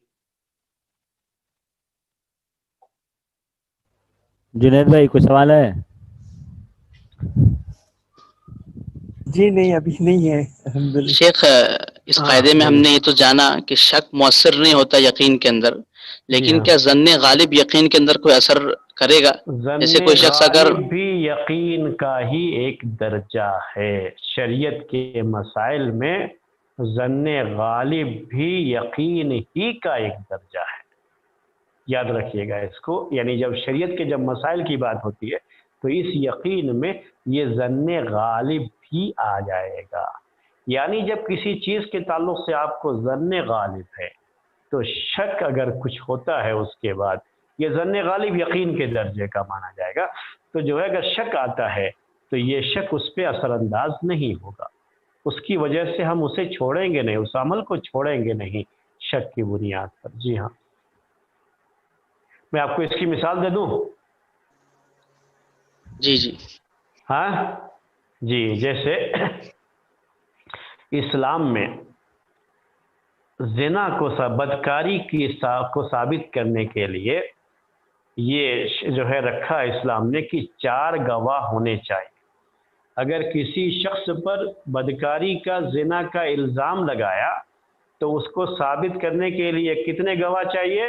جنید بھائی کوئی سوال ہے؟ جی نہیں، ابھی نہیں ہے الحمدللہ۔ شیخ اس قاعدے میں ہم بولے۔ نے یہ تو جانا کہ شک مؤثر نہیں ہوتا یقین کے اندر، جی لیکن ہاں، کیا ظن غالب یقین کے اندر کوئی اثر کرے گا؟ ظن جیسے کوئی شخص اگر غالب بھی یقین کا ہی ایک درجہ ہے، شریعت کے مسائل میں ظن غالب بھی یقین ہی کا ایک درجہ ہے، یاد رکھیے گا اس کو۔ یعنی جب شریعت کے جب مسائل کی بات ہوتی ہے تو اس یقین میں یہ ظن غالب بھی آ جائے گا۔ یعنی جب کسی چیز کے تعلق سے آپ کو ظن غالب ہے تو شک اگر کچھ ہوتا ہے اس کے بعد، یہ ظن غالب یقین کے درجے کا مانا جائے گا۔ تو جو ہے اگر شک آتا ہے تو یہ شک اس پہ اثر انداز نہیں ہوگا، اس کی وجہ سے ہم اسے چھوڑیں گے نہیں، اس عمل کو چھوڑیں گے نہیں شک کی بنیاد پر۔ جی ہاں، میں آپ کو اس کی مثال دے دوں؟ جی جی ہاں جی، جیسے اسلام میں زنا کو بدکاری کو ثابت کرنے کے لیے یہ جو ہے رکھا اسلام نے کہ 4 گواہ ہونے چاہیے۔ اگر کسی شخص پر بدکاری کا زنا کا الزام لگایا تو اس کو ثابت کرنے کے لیے کتنے گواہ چاہیے؟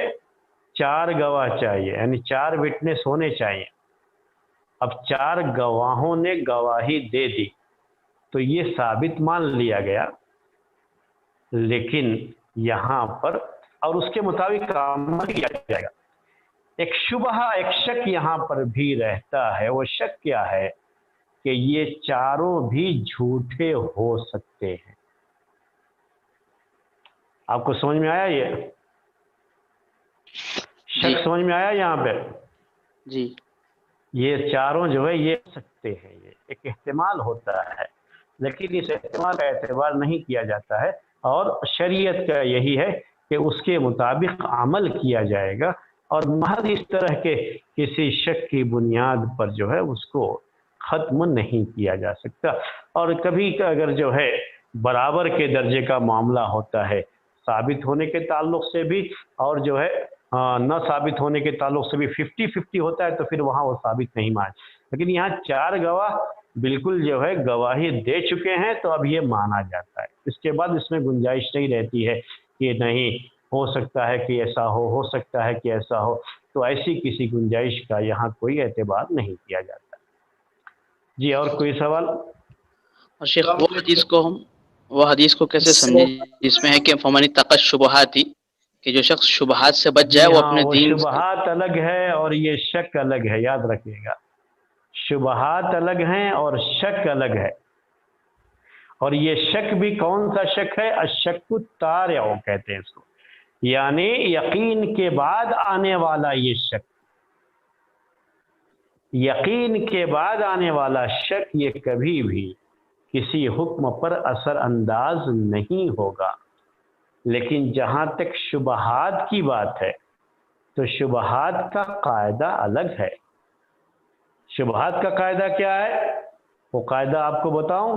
4 گواہ چاہیے، یعنی 4 وٹنس ہونے چاہیے۔ اب 4 گواہوں نے گواہی دے دی تو یہ ثابت مان لیا گیا، لیکن یہاں پر اور اس کے مطابق عمل کیا جائے گا۔ ایک شبہ، ایک شک یہاں پر بھی رہتا ہے۔ وہ شک کیا ہے کہ یہ چاروں بھی جھوٹے ہو سکتے ہیں۔ آپ کو سمجھ میں آیا؟ یہ جی شک سمجھ میں آیا یہاں پہ؟ جی یہ چاروں جو ہے یہ ہو سکتے ہیں، یہ ایک احتمال ہوتا ہے، لیکن اس احتمال کا اعتبار نہیں کیا جاتا ہے، اور شریعت کا یہی ہے کہ اس کے مطابق عمل کیا جائے گا، اور محض اس طرح کے کسی شک کی بنیاد پر جو ہے اس کو ختم نہیں کیا جا سکتا۔ اور کبھی اگر جو ہے برابر کے درجے کا معاملہ ہوتا ہے، ثابت ہونے کے تعلق سے بھی اور جو ہے نہ ثابت ہونے کے تعلق سے بھی 50-50 ہوتا ہے، تو پھر وہاں وہ ثابت نہیں مان۔ لیکن یہاں 4 گواہ بالکل جو ہے گواہی دے چکے ہیں تو اب یہ مانا جاتا ہے۔ اس کے بعد اس میں گنجائش نہیں رہتی ہے کہ نہیں ہو سکتا ہے کہ ایسا ہو سکتا ہے کہ ایسا ہو، تو ایسی کسی گنجائش کا یہاں کوئی اعتبار نہیں کیا جاتا۔ جی اور کوئی سوال؟ اور شیخ وہ حدیث کو کیسے سمجھے جس میں ہے کہ فمن اتقى الشبہات، کہ جو شخص شبہات سے بچ جی جائے وہ ہاں، اپنے وہ دین سے۔ شبہات الگ ہے اور یہ شک الگ ہے، یاد رکھیے گا۔ شبہات الگ ہیں اور شک الگ ہے، اور یہ شک بھی کون سا شک ہے؟ الشک الطارع کہتے ہیں اس کو، یعنی یقین کے بعد آنے والا یہ شک، یقین کے بعد آنے والا شک یہ کبھی بھی کسی حکم پر اثر انداز نہیں ہوگا۔ لیکن جہاں تک شبہات کی بات ہے تو شبہات کا قاعدہ الگ ہے۔ شبہات کا قاعدہ کیا ہے؟ وہ قاعدہ آپ کو بتاؤں؟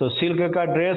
تو سلک کا ڈریس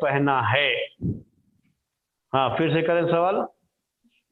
پہنا ہے, ہاں پھر سے کریں سوال.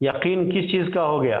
یقین کس چیز کا ہو گیا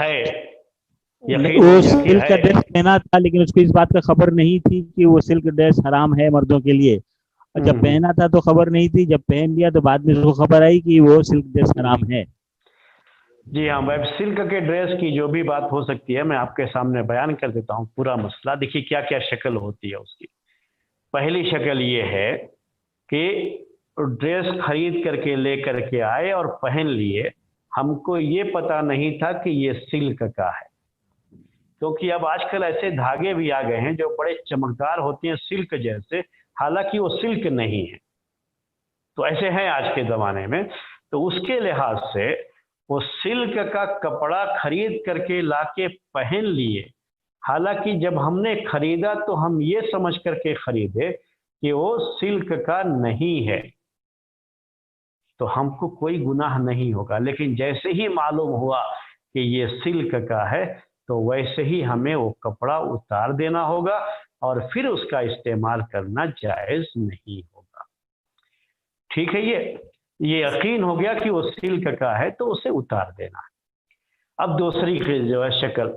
ہے, یقین وہ ہو گیا کہ سلک کا ہے. ڈریس پہنا تھا لیکن اس کو اس بات کا خبر نہیں تھی کہ وہ سلک ڈریس حرام ہے مردوں کے لیے. اور جب پہنا تھا تو خبر نہیں تھی, جب پہن لیا تو بعد میں اس کو خبر آئی کہ وہ سلک ڈریس حرام ہے. جی ہاں بھائی, سلک کے ڈریس کی جو بھی بات ہو سکتی ہے میں آپ کے سامنے بیان کر دیتا ہوں پورا مسئلہ. دیکھیے کیا کیا شکل ہوتی ہے اس کی. پہلی شکل یہ ہے کہ ڈریس خرید کر کے لے کر کے آئے اور پہن لیے, ہم کو یہ پتا نہیں تھا کہ یہ سلک کا ہے, کیونکہ اب آج کل ایسے دھاگے بھی آ گئے ہیں جو بڑے چمکدار ہوتے ہیں سلک جیسے, حالانکہ وہ سلک نہیں ہے. تو ایسے ہیں آج کے زمانے میں. تو اس کے لحاظ سے وہ سلک کا کپڑا خرید کر کے لا کے پہن لیے, حالانکہ جب ہم نے خریدا تو ہم یہ سمجھ کر کے خریدے کہ وہ سلک کا نہیں ہے, تو ہم کو کوئی گناہ نہیں ہوگا. لیکن جیسے ہی معلوم ہوا کہ یہ سلک کا ہے تو ویسے ہی ہمیں وہ کپڑا اتار دینا ہوگا اور پھر اس کا استعمال کرنا جائز نہیں ہوگا. ٹھیک ہے, یہ یقین ہو گیا کہ وہ سلک کا ہے تو اسے اتار دینا. اب دوسری جو ہے شکل,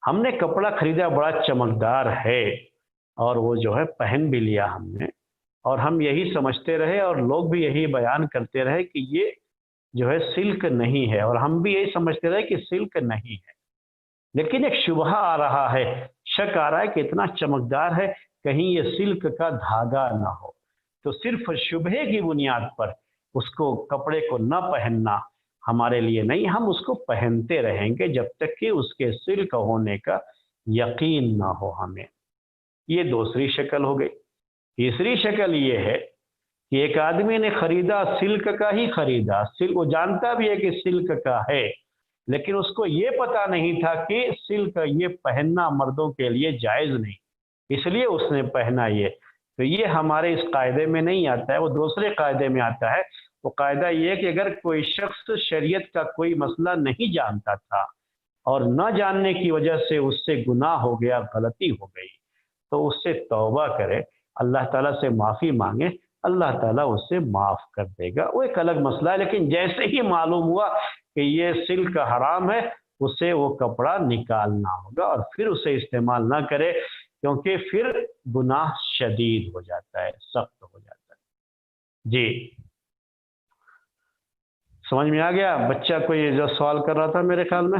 ہم نے کپڑا خریدا بڑا چمکدار ہے اور وہ جو ہے پہن بھی لیا ہم نے, اور ہم یہی سمجھتے رہے اور لوگ بھی یہی بیان کرتے رہے کہ یہ جو ہے سلک نہیں ہے, اور ہم بھی یہی سمجھتے رہے کہ سلک نہیں ہے. لیکن ایک شبہ آ رہا ہے, شک آ رہا ہے کہ اتنا چمکدار ہے کہیں یہ سلک کا دھاگا نہ ہو. تو صرف شبہے کی بنیاد پر اس کو کپڑے کو نہ پہننا ہمارے لیے نہیں, ہم اس کو پہنتے رہیں گے جب تک کہ اس کے سلک ہونے کا یقین نہ ہو ہمیں. یہ دوسری شکل ہو گئی. تیسری شکل یہ ہے کہ ایک آدمی نے خریدا سلک کا ہی خریدا, وہ جانتا بھی ہے کہ سلک کا ہے, لیکن اس کو یہ پتا نہیں تھا کہ سلک یہ پہننا مردوں کے لیے جائز نہیں, اس لیے اس نے پہنا. یہ تو یہ ہمارے اس قاعدے میں نہیں آتا ہے, وہ دوسرے قاعدے میں آتا ہے. وہ قاعدہ یہ ہے کہ اگر کوئی شخص شریعت کا کوئی مسئلہ نہیں جانتا تھا اور نہ جاننے کی وجہ سے اس سے گناہ ہو گیا, غلطی ہو گئی, تو اس سے توبہ کرے, اللہ تعالیٰ سے معافی مانگے, اللہ تعالیٰ اس سے معاف کر دے گا. وہ ایک الگ مسئلہ ہے. لیکن جیسے ہی معلوم ہوا کہ یہ سلک حرام ہے, اسے وہ کپڑا نکالنا ہوگا اور پھر اسے استعمال نہ کرے, کیونکہ پھر گناہ شدید ہو جاتا ہے, سخت ہو جاتا ہے. جی سمجھ میں آ گیا؟ بچہ کوئی جو سوال کر رہا تھا میرے خیال میں,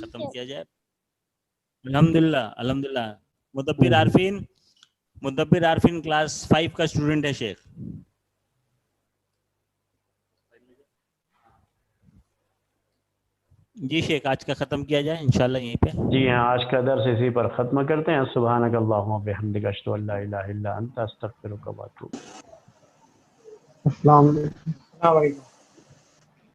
ختم کیا جائے. الحمدللہ. مدبر عارفین کلاس 5 کا اسٹوڈنٹ ہے شیخ. جی شیخ, آج کا ختم کیا جائے انشاءاللہ یہیں پہ. جی ہاں, آج کا درس اسی پر ختم کرتے ہیں. سبحانک اللہم و بحمدک, اشہد ان لا الہ الا انت, استغفرک و اتوب. السلام علیکم.